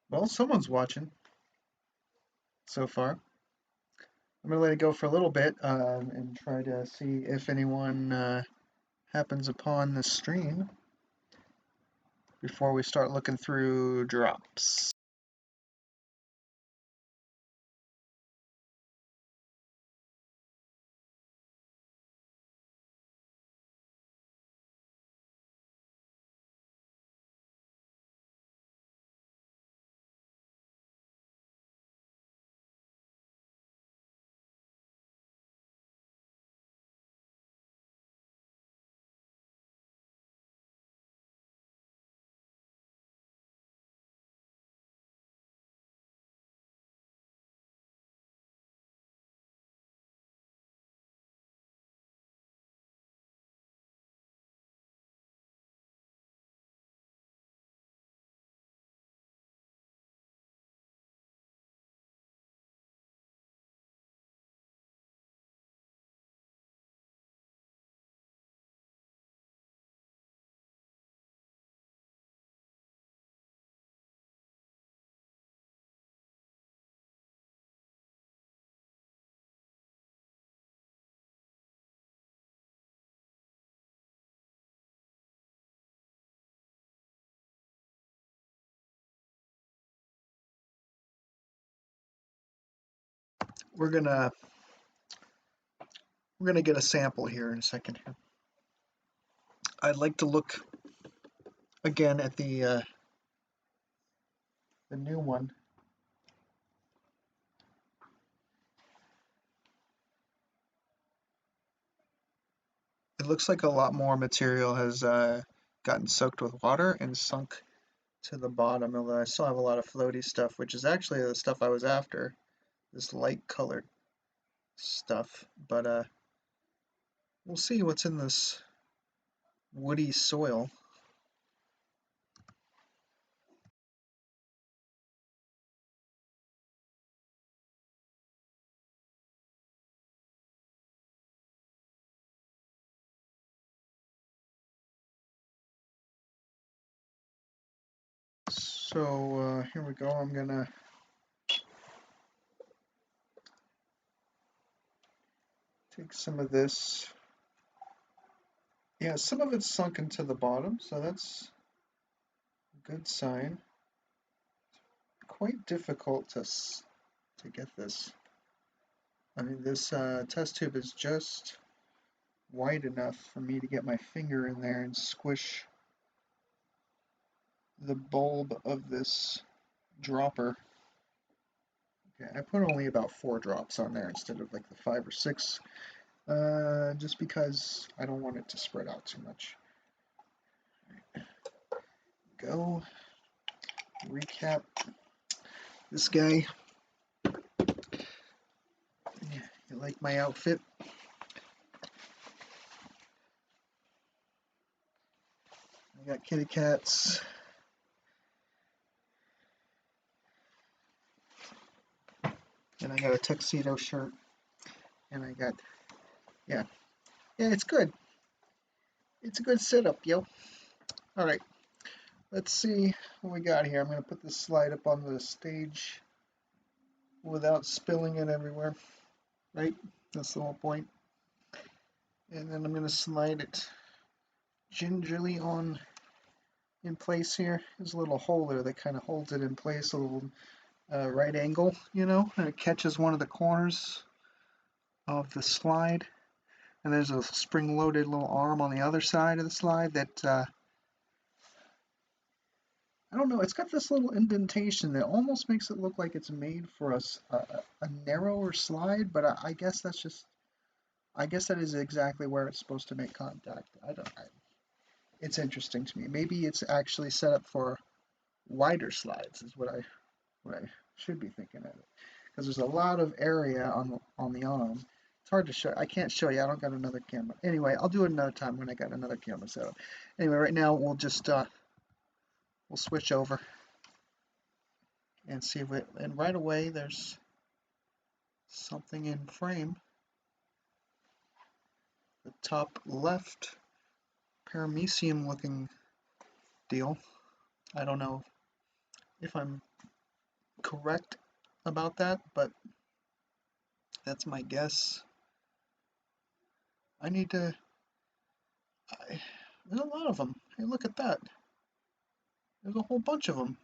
Well, someone's watching so far. I'm gonna let it go for a little bit and try to see if anyone happens upon the stream before we start looking through drops. We're gonna we're gonna get a sample here in a second. I'd like to look again at the new one. It looks like a lot more material has gotten soaked with water and sunk to the bottom, although I still have a lot of floaty stuff, which is actually the stuff I was after, this light colored stuff. But we'll see what's in this woody soil. So here we go. I'm gonna take some of this. Yeah, some of it's sunk into the bottom, so that's a good sign. Quite difficult to get this. I mean, this test tube is just wide enough for me to get my finger in there and squish the bulb of this dropper. Okay, I put only about 4 drops on there instead of like the 5 or 6, just because I don't want it to spread out too much. Go recap this guy. You like my outfit? I got kitty cats. And I got a tuxedo shirt. And I got, yeah. Yeah, it's good. It's a good setup, yo. All right, let's see what we got here. I'm going to put this slide up on the stage without spilling it everywhere, right? That's the whole point. And then I'm going to slide it gingerly on in place here. There's a little hole there that kind of holds it in place, a little right angle, and it catches one of the corners of the slide. And there's a spring-loaded little arm on the other side of the slide that I don't know. It's got this little indentation that almost makes it look like it's made for a narrower slide, but I guess that's just I guess that is exactly where it's supposed to make contact. I don't. It's interesting to me. Maybe it's actually set up for wider slides, is what I should be thinking of it, because there's a lot of area on the arm. It's hard to show. I can't show you. I don't got another camera. Anyway, I'll do it another time when I got another camera set up. Anyway, right now we'll just we'll switch over and see if it. And right away there's something in frame. The top left paramecium looking deal. I don't know if I'm correct about that, but that's my guess. I need to. I, there's a lot of them. Hey, look at that. There's a whole bunch of them.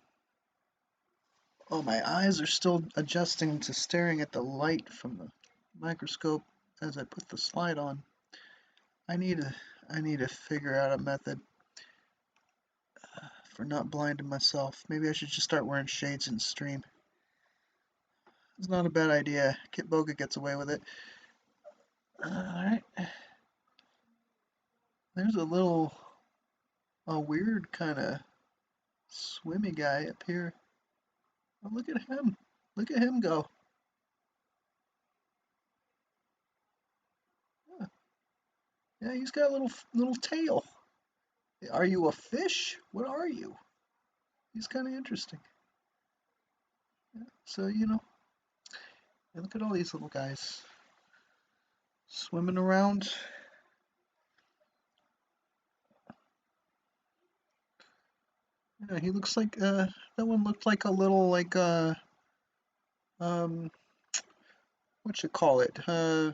Oh, my eyes are still adjusting to staring at the light from the microscope as I put the slide on. I need to I need to figure out a method for not blinding myself. Maybe I should just start wearing shades and stream. It's not a bad idea. Kit Boga gets away with it. Alright. There's a weird kind of swimmy guy up here. Oh, look at him. Look at him go. Yeah, yeah, he's got a little tail. Are you a fish? What are you? He's kind of interesting. Yeah, so, look at all these little guys swimming around. Yeah, he looks like that one looked like a little like um what you call it? Oh,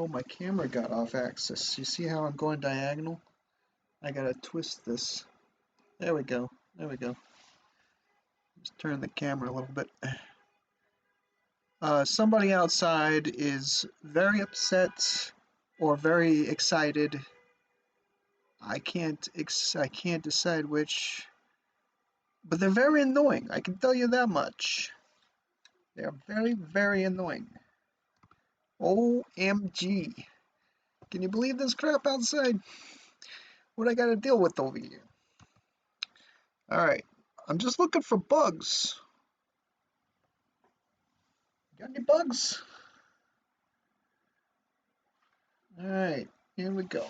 my camera got off axis. You see how I'm going diagonal? I gotta twist this. There we go. There we go. Just turn the camera a little bit. Somebody outside is very upset or very excited. I can't decide which, but they're very annoying. I can tell you that much. They are very, very annoying. OMG. Can you believe this crap outside? What I gotta deal with over here? Alright. I'm just looking for bugs. Got any bugs? Alright. Here we go.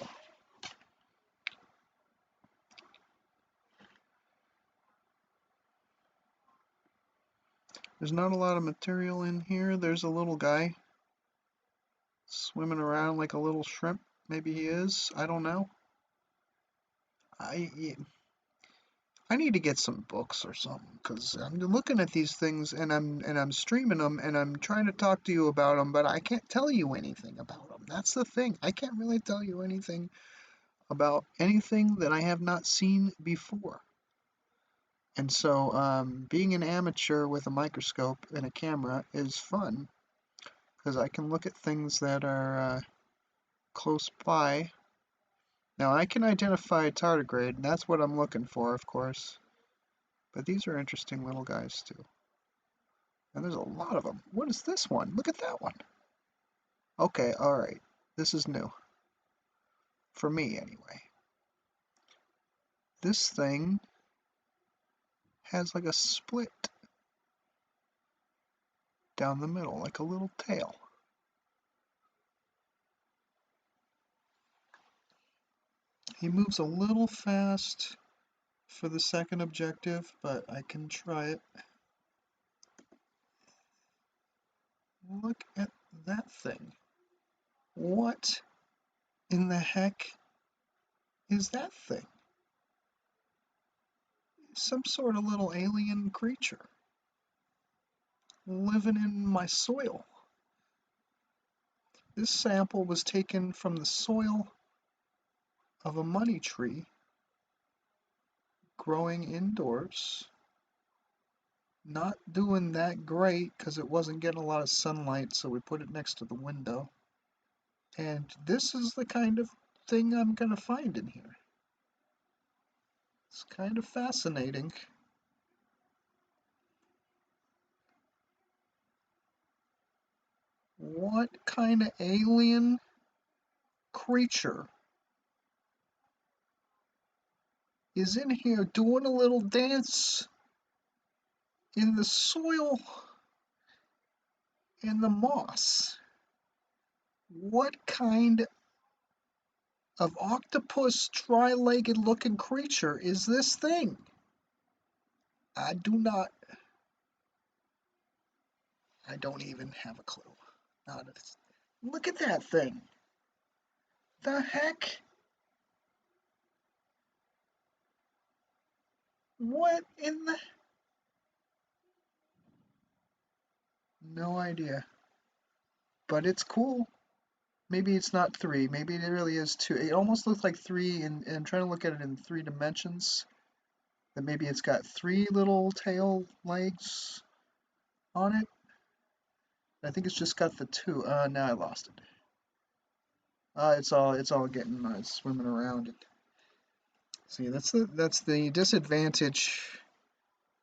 There's not a lot of material in here. There's a little guy swimming around like a little shrimp. Maybe he is. I don't know. I I need to get some books or something because I'm looking at these things and I'm streaming them and I'm trying to talk to you about them, but I can't tell you anything about them. That's the thing. I can't really tell you anything about anything that I have not seen before. And so, being an amateur with a microscope and a camera is fun because I can look at things that are close by. Now, I can identify a tardigrade, and that's what I'm looking for, of course. But these are interesting little guys, too. And there's a lot of them. What is this one? Look at that one. Okay, alright. This is new. For me, anyway. This thing has like a split down the middle, like a little tail. He moves a little fast for the second objective, but I can try it. Look at that thing. What in the heck is that thing? Some sort of little alien creature living in my soil. This sample was taken from the soil of a money tree growing indoors. Not doing that great because it wasn't getting a lot of sunlight, so we put it next to the window. And this is the kind of thing I'm going to find in here. It's kind of fascinating. What kind of alien creature is in here doing a little dance in the soil and the moss? What kind of octopus tri-legged looking creature is this thing? I do not, I don't even have a clue. Not a, look at that thing. The heck? What in the No idea. But it's cool. Maybe it's not three. Maybe it really is two. It almost looks like three, and I'm trying to look at it in 3 dimensions. That maybe it's got three little tail legs on it. I think it's just got the two. Now I lost it. It's all getting swimming around. See, that's the disadvantage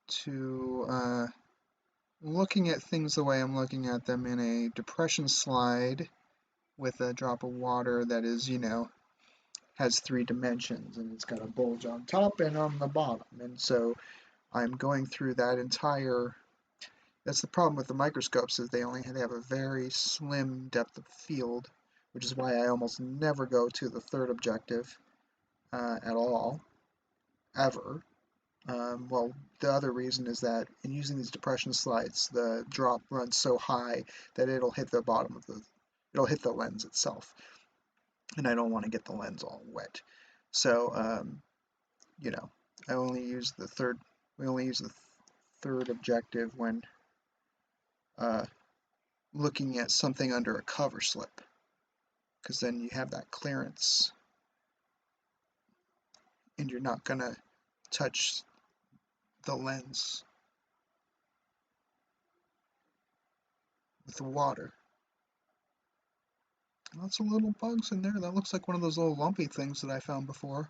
to looking at things the way I'm looking at them in a depression slide with a drop of water that is, has 3 dimensions, and it's got a bulge on top and on the bottom. And so I'm going through that entire. That's the problem with the microscopes, is they have a very slim depth of field, which is why I almost never go to the third objective at all, ever. Well, the other reason is that in using these depression slides, the drop runs so high that it'll hit the lens itself, and I don't want to get the lens all wet. So, you know, I only use the third. We only use the third objective when uh, looking at something under a cover slip, because then you have that clearance, and you're not gonna touch the lens with the water. Lots of little bugs in there. That looks like one of those little lumpy things that I found before.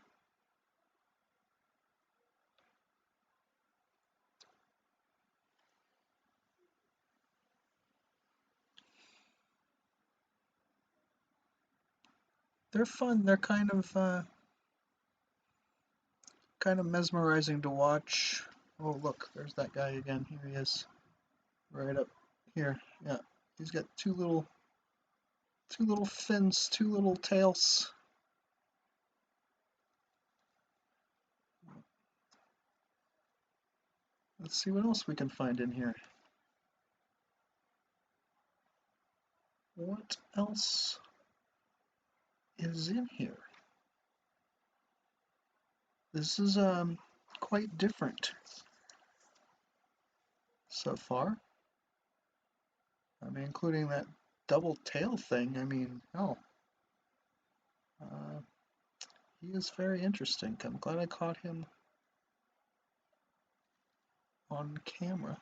They're fun. They're kind of mesmerizing to watch. Oh, look, there's that guy again. Here he is, right up here. Yeah, he's got two little fins, two little tails. Let's see what else we can find in here. What else is in here? This is quite different so far. I mean, including that double tail thing. I mean, oh, uh, he is very interesting. I'm glad I caught him on camera.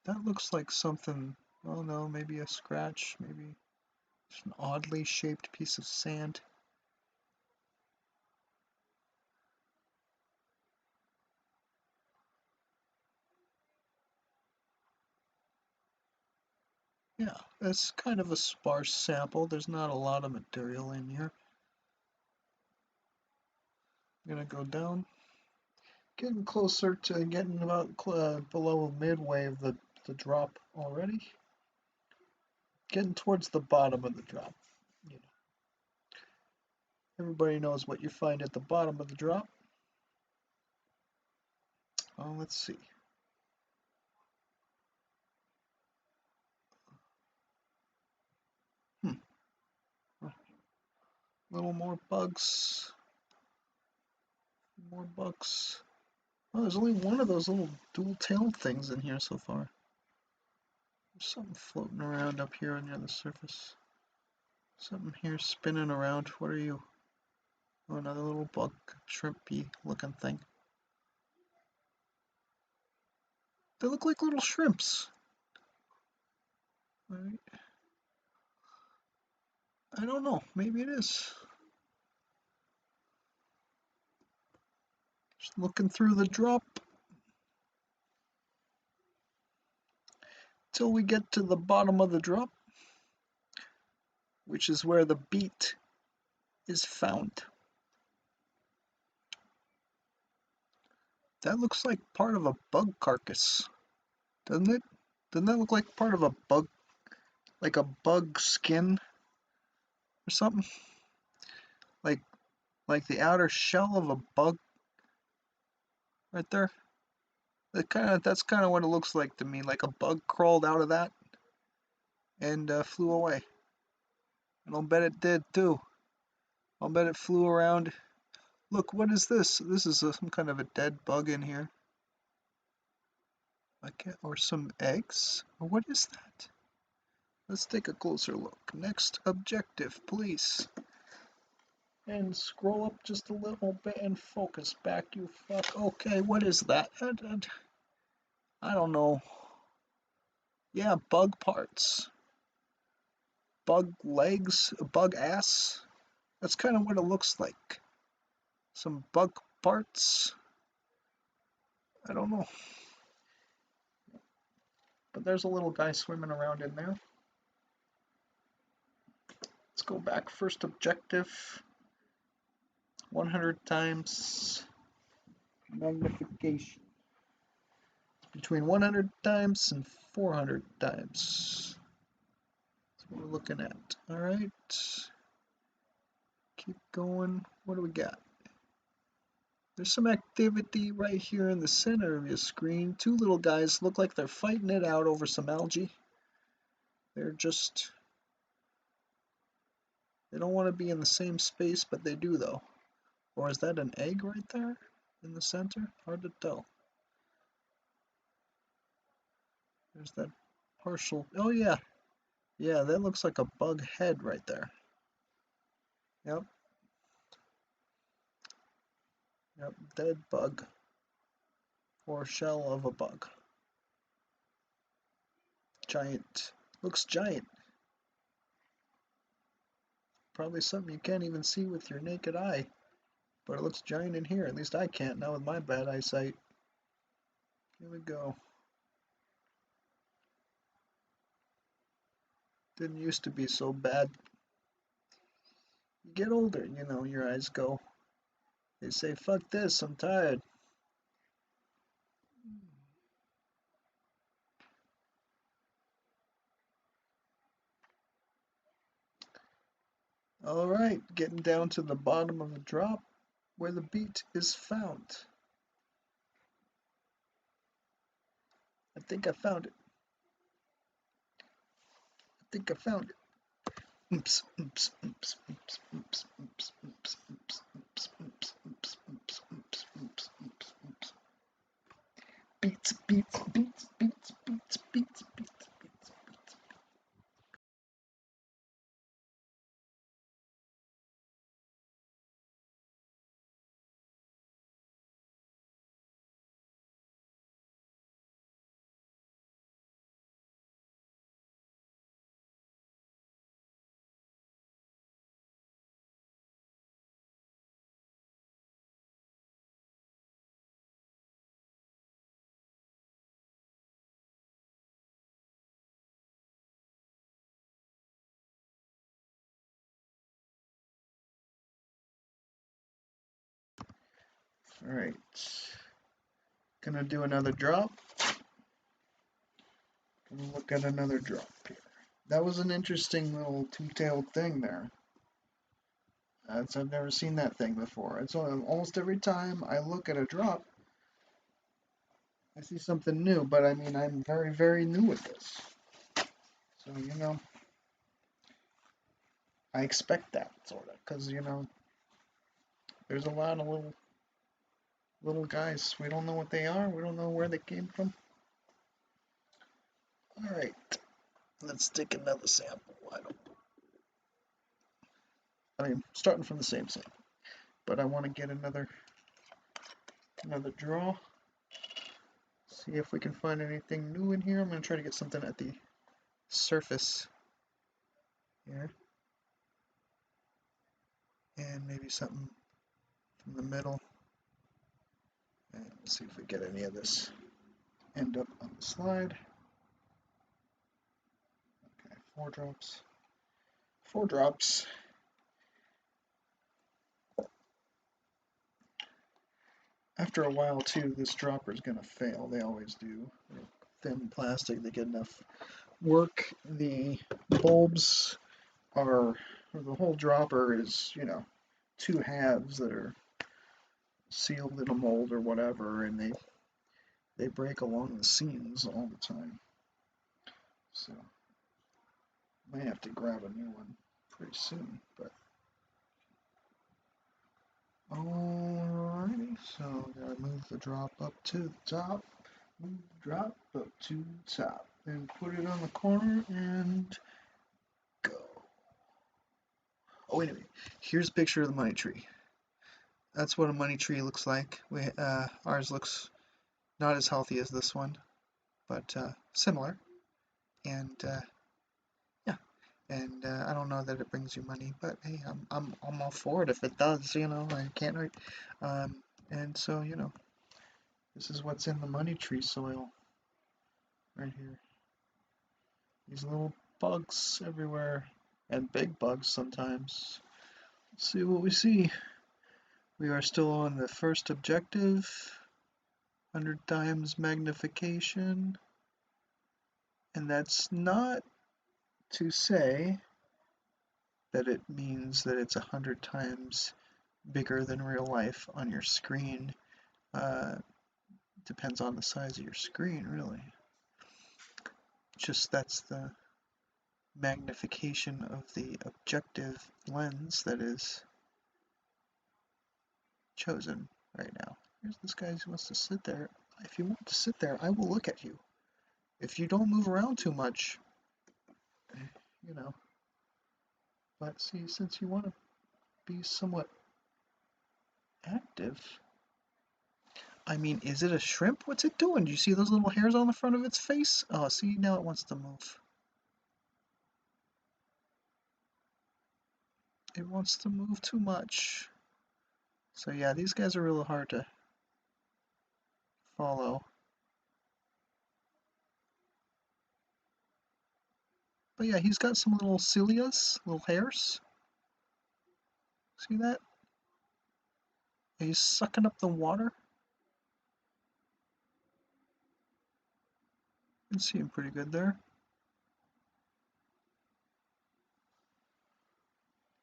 That looks like something. Oh no, maybe a scratch. Maybe just an oddly shaped piece of sand. Yeah, it's kind of a sparse sample. There's not a lot of material in here. I'm gonna go down, getting closer to getting about below midway of the drop already. Getting towards the bottom of the drop. You know, everybody knows what you find at the bottom of the drop. Oh, let's see. Hmm. A little more bugs. More bugs. Oh, there's only one of those little dual-tailed things in here so far. There's something floating around up here near the surface. Something here spinning around. What are you? Oh, another little bug, shrimpy looking thing. They look like little shrimps. Right. I don't know. Maybe it is. Just looking through the drop till we get to the bottom of the drop, which is where the beat is found. That looks like part of a bug carcass, doesn't it? Doesn't that look like part of a bug, like a bug skin or something? Like like the outer shell of a bug right there? That's kind of what it looks like to me, like a bug crawled out of that and flew away. And I'll bet it did too. I'll bet it flew around. Look, what is this? This is some kind of a dead bug in here. Okay, or some eggs? Or what is that? Let's take a closer look. Next objective, please. And scroll up just a little bit and focus back, you fuck. Okay, what is that? I don't know. Yeah, bug parts. Bug legs, bug ass. That's kind of what it looks like. Some bug parts. I don't know. But there's a little guy swimming around in there. Let's go back. First objective. 100 times magnification. Between 100 times and 400 times. That's what we're looking at. Alright. Keep going. What do we got? There's some activity right here in the center of your screen. Two little guys look like they're fighting it out over some algae. They don't want to be in the same space, but they do though. Or is that an egg right there in the center? Hard to tell. There's that partial. Oh yeah. Yeah, that looks like a bug head right there. Yep. Yep, dead bug. Or shell of a bug. Giant. Looks giant. Probably something you can't even see with your naked eye. But it looks giant in here. At least I can't now with my bad eyesight. Here we go. Didn't used to be so bad. You get older, you know, your eyes go. They say, fuck this, I'm tired. Alright, getting down to the bottom of the drop where the beat is found. I think I found it. I think I found it. Oops, oops, oops, oops, oops, oops, oops, oops, oops, oops, oops, oops, oops, oops, oops, oops. Beats, beats, beats, beats, beats, beats, beats, beats, beats. Alright. Gonna do another drop. Gonna look at another drop here. That was an interesting little two-tailed thing there. I've never seen that thing before. It's almost every time I look at a drop, I see something new. But I mean, I'm very, very new at this. So, you know, I expect that, sort of. Because, you know, there's a lot of little guys. We don't know what they are. We don't know where they came from. Alright. Let's take another sample. I mean, starting from the same sample. But I want to get another draw. See if we can find anything new in here. I'm going to try to get something at the surface here. And maybe something from the middle. And let's see if we get any of this end up on the slide. Okay, 4 drops. 4 drops. After a while, too, this dropper is going to fail. They always do. Thin plastic, they get enough work. The bulbs are, or the whole dropper is, you know, 2 halves that are sealed in a mold or whatever, and they break along the seams all the time. So, may have to grab a new one pretty soon, but alrighty, so gotta move the drop up to the top, Drop up to top and put it on the corner and go. Oh, wait a minute. Here's a picture of the money tree. That's what a money tree looks like. Ours looks not as healthy as this one, but similar. And yeah, and I don't know that it brings you money, but hey, I'm all for it if it does. I can't wait. Um, and so this is what's in the money tree soil right here. These little bugs everywhere, and big bugs sometimes. Let's see what we see. We are still on the first objective, 100 times magnification, and that's not to say that it means that it's 100 times bigger than real life on your screen. Uh, Depends on the size of your screen, really. Just that's the magnification of the objective lens that is chosen right now. Here's this guy who wants to sit there. If you want to sit there, I will look at you. If you don't move around too much, you know. But see, since you want to be somewhat active, I mean, is it a shrimp? What's it doing? Do you see those little hairs on the front of its face? Oh, see, now it wants to move. It wants to move too much. So yeah, these guys are really hard to follow. But yeah, he's got some little cilias, little hairs. See that? He's sucking up the water. You can see him pretty good there.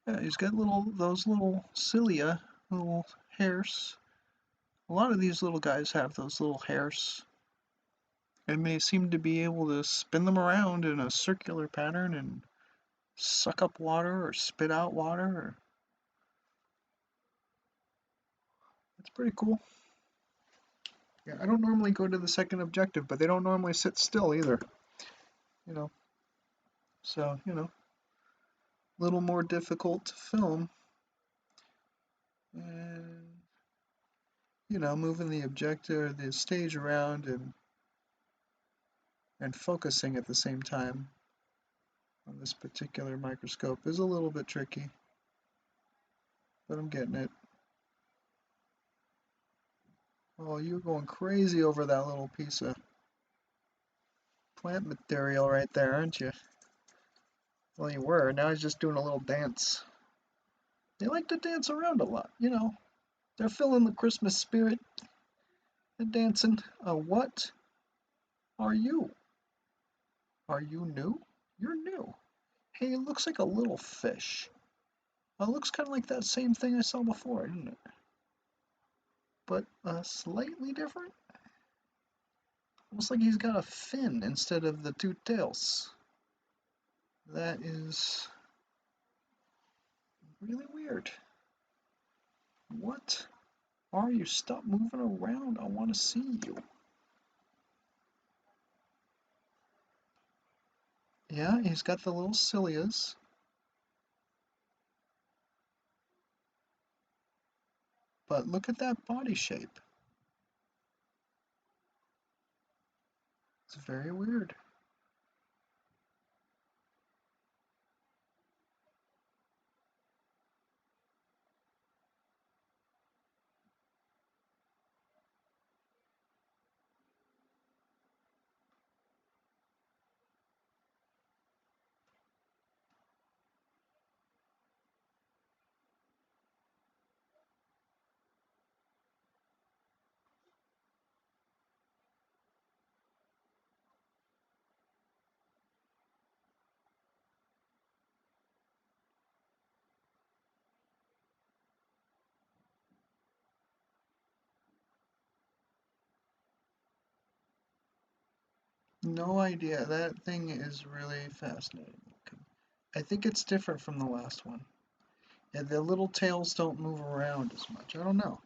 Yeah, he's got those little cilia, little hairs. A lot of these little guys have those little hairs. And they seem to be able to spin them around in a circular pattern and suck up water or spit out water. It's pretty cool. Yeah, I don't normally go to the second objective, but they don't normally sit still either. You know, so a little more difficult to film, and moving the objective or the stage around and focusing at the same time on this particular microscope is a little bit tricky, but I'm getting it. Oh, you're going crazy over that little piece of plant material right there, aren't you? Well, you were. Now he's just doing a little dance. They like to dance around a lot, They're feeling the Christmas spirit and dancing. What are you? Are you new? You're new. Hey, it looks like a little fish. It looks kind of like that same thing I saw before, doesn't it? But slightly different. Almost like he's got a fin instead of the two tails. That is really weird. What are you? Stop moving around. I want to see you. Yeah, he's got the little cilias. But look at that body shape. It's very weird. No idea. That thing is really fascinating. I think it's different from the last one. Yeah, the little tails don't move around as much. I don't know.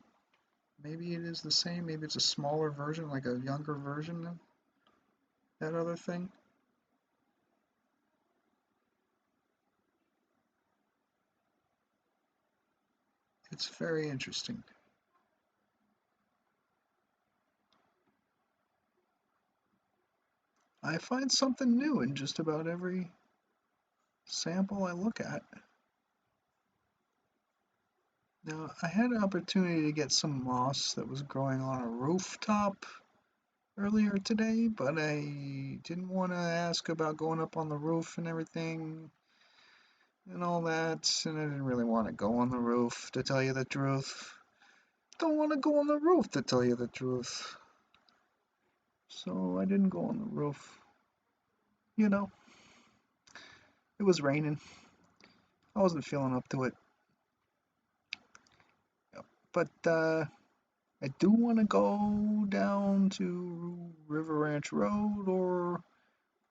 Maybe it is the same. Maybe it's a smaller version, like a younger version of that other thing. It's very interesting. I find something new in just about every sample I look at. Now, I had an opportunity to get some moss that was growing on a rooftop earlier today, but I didn't want to ask about going up on the roof and everything and all that, and I didn't really want to go on the roof, to tell you the truth. Don't want to go on the roof, to tell you the truth. So I didn't go on the roof. You know, it was raining. I wasn't feeling up to it. But I do want to go down to River Ranch Road or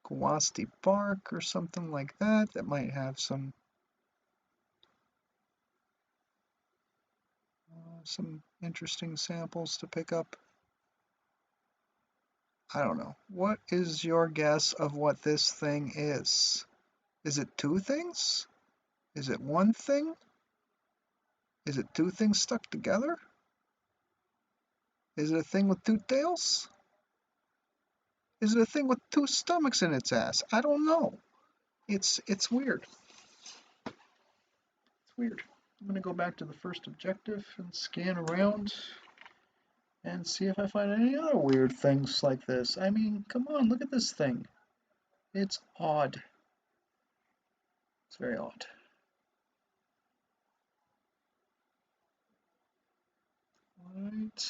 Kowasti Park or something like that. That might have some interesting samples to pick up. I don't know. What is your guess of what this thing is? Is it two things? Is it one thing? Is it two things stuck together? Is it a thing with two tails? Is it a thing with two stomachs in its ass? I don't know. It's weird. It's weird. I'm gonna go back to the first objective and scan around and see if I find any other weird things like this. I mean, come on, look at this thing. It's odd. It's very odd. Alright.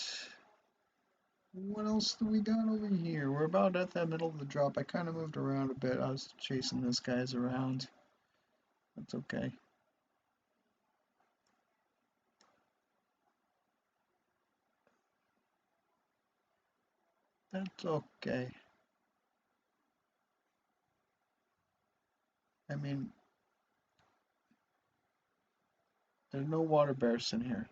What else do we got over here? We're about at that middle of the drop. I kind of moved around a bit. I was chasing those guys around. That's okay. That's okay. I mean, there's no water bears in here.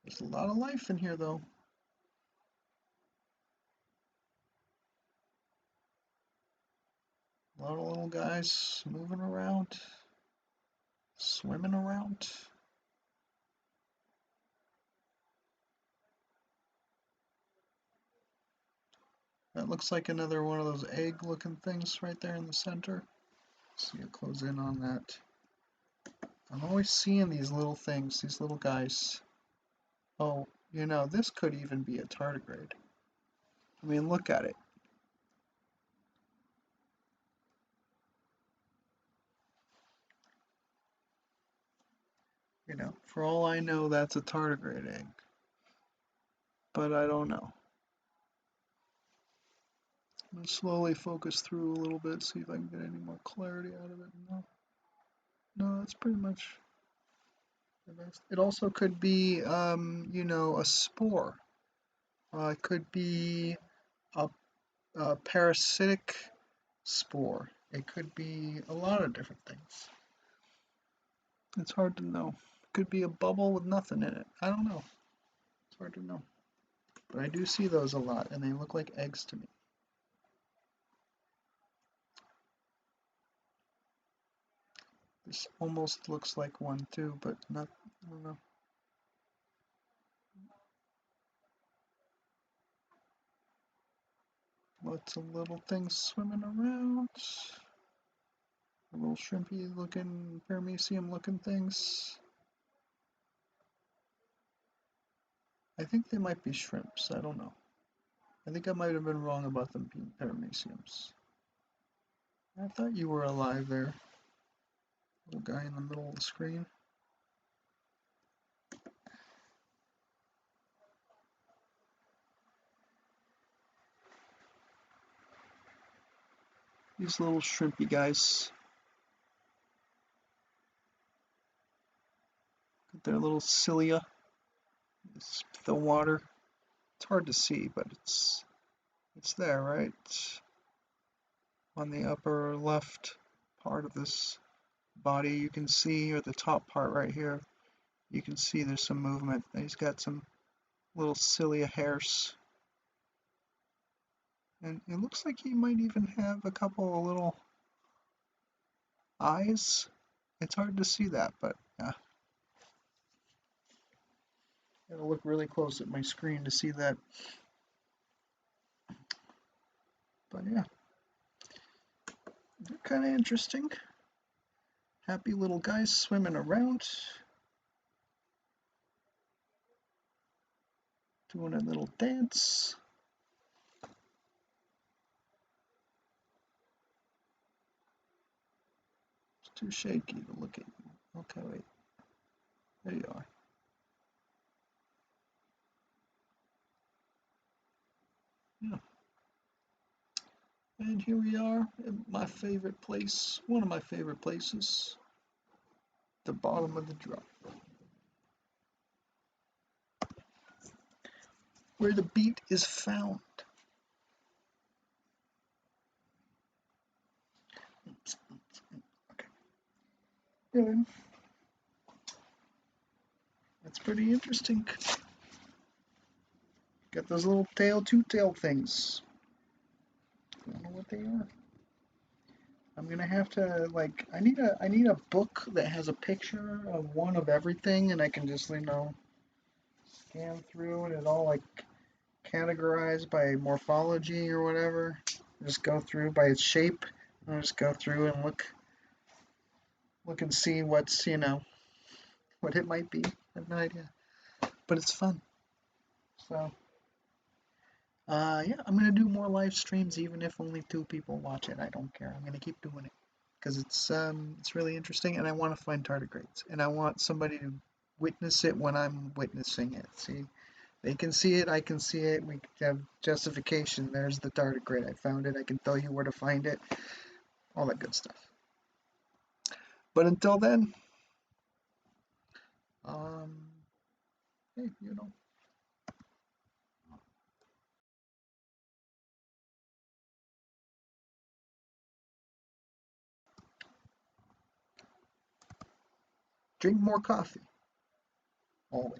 There's a lot of life in here, though. A lot of little guys moving around, swimming around. That looks like another one of those egg-looking things right there in the center. So you close in on that. I'm always seeing these little things, these little guys. Oh, you know, this could even be a tardigrade. I mean, look at it. You know, for all I know, that's a tardigrade egg. But I don't know. I'm going to slowly focus through a little bit, see if I can get any more clarity out of it. No, no, that's pretty much the best. It also could be, you know, a spore. It could be a parasitic spore. It could be a lot of different things. It's hard to know. It could be a bubble with nothing in it. I don't know. It's hard to know. But I do see those a lot, and they look like eggs to me. This almost looks like one too, but not, I don't know. Lots of little things swimming around. Little shrimpy looking, paramecium looking things. I think they might be shrimps, I don't know. I think I might have been wrong about them being parameciums. I thought you were alive there. Little guy in the middle of the screen. These little shrimpy guys. Got their little cilia. The water. It's hard to see, but it's there, right? On the upper left part of this body, you can see, or the top part right here, you can see there's some movement. He's got some little cilia hairs. And it looks like he might even have a couple of little eyes. It's hard to see that, but yeah. I gotta look really close at my screen to see that. But yeah, they're kind of interesting. Happy little guys swimming around, doing a little dance. It's too shaky to look at you. Okay, wait. There you are. Yeah. And here we are at my favorite place, one of my favorite places, the bottom of the drop, where the beat is found. Okay. Yeah, that's pretty interesting. Got those little two-tailed things. I don't know what they are. I'm gonna have to like I need a book that has a picture of one of everything and I can just scan through and it all like categorized by morphology or whatever. Just go through by its shape. I'll just go through and look and see what's what it might be. I have no idea. But it's fun. So yeah, I'm gonna do more live streams even if only 2 people watch it. I don't care. I'm gonna keep doing it because it's really interesting and I want to find tardigrades and I want somebody to witness it when I'm witnessing it. See, they can see it, I can see it. We have justification. There's the tardigrade. I found it. I can tell you where to find it. All that good stuff. But until then, um, hey, drink more coffee always.